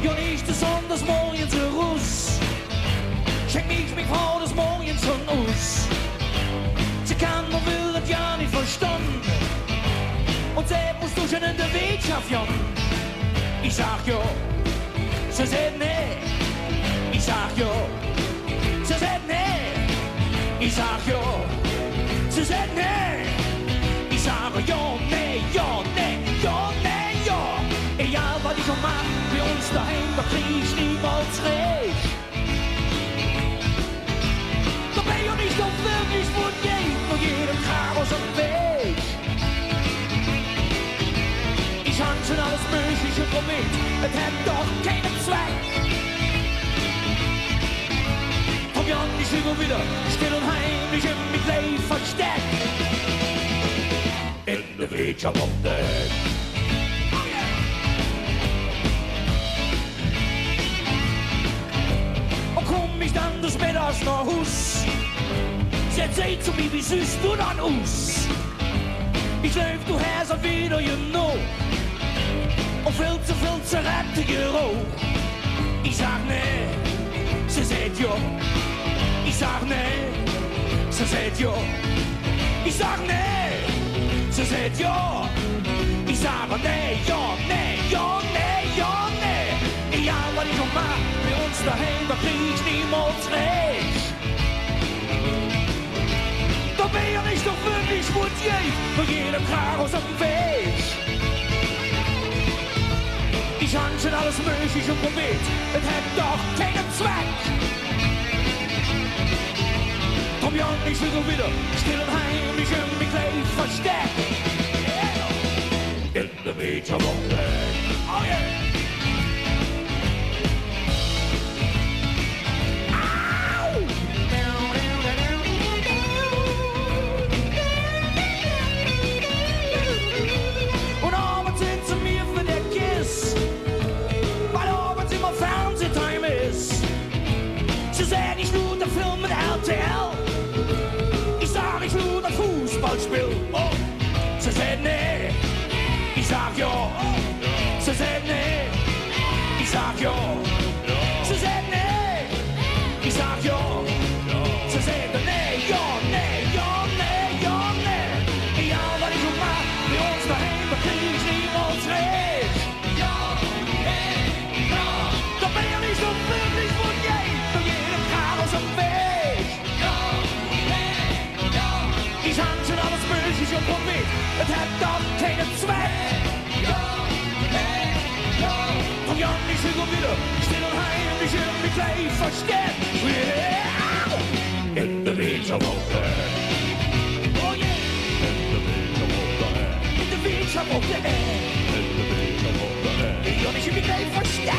ja nicht besonders morgens raus. Schenk mich Frau des Morgens schon aus. Sie kann man will das ja nicht verstanden. Und selbst musst du schon in der Weg schaffen. Ich sag ja, sie sagt nee. Ich sag ja, sie sagt nee. Ich sag ja, sie sagt nee. Ich sage ja, nee, ja, nee, ja, nee, ja. Egal was ich schon mach, bei uns daheim, da krieg ich niemals recht. Da bin ich nicht doch wirklich von jedem Chaos am Weg. Ich hab schon alles Mögliche probiert, es hat doch keinen Zweck. Komm ja, ich will wieder still und heimlich in mich Leben versteckt. In der Wirtschaft. Und komm ich dann des Mittags nach Hus, sie erzählt zu mir, wie süß du dann aus. Ich lauf, du hast auch wieder genau, und viel zu retten Euro. Ich sag nee, sie sagt ja. Ich sag nee, sie sagt ja. Ich sag nee, sie sagt ja. Ich sage nee, ja, nee, ja, nee, ja, nee. Egal was ich schon mach, bei uns daheim, da krieg ich niemals recht. Da bin ich doch wirklich mutiert, für jedem Chaos auf dem Weg. Ich hab schon alles Mögliche probiert, es hat doch keinen Zweck. Komm ja, ich will so wieder still und heimlich in mich gleich versteckt. In der Wirtschaft. Oh yeah! Und abends sind sie mir für der Kiss, weil abends immer Fernsehtime ist. Sie sehen, ich nur der Film mit RTL. Ich sag, ich nur das Fußballspiel. Oh. Sie sehen, nee. Ich sag ja. Sie sehen, nee. Ich sag ja. Sie sehen, nee. Ich sag ja. Sie sehen, nee. Ja, nee, ja, nee, ja, nee. Ja, was ich schon mach, bei uns daheim, da krieg ich niemals recht. Ja, nee, ja. Da bin ich nicht so wirklich von jedem Chaos am Weg. Ja, nee, ja. Ich hab schon alles Mögliche probiert, es hat doch keinen Zweck. Ja, nee, ja. Komm ja, ich will so wieder still und heimlich in mich gleich versteckt. Yeah. In der Wirtschaft. Oh yeah. In der Wirtschaft. Ja, ich in mich gleich versteckt.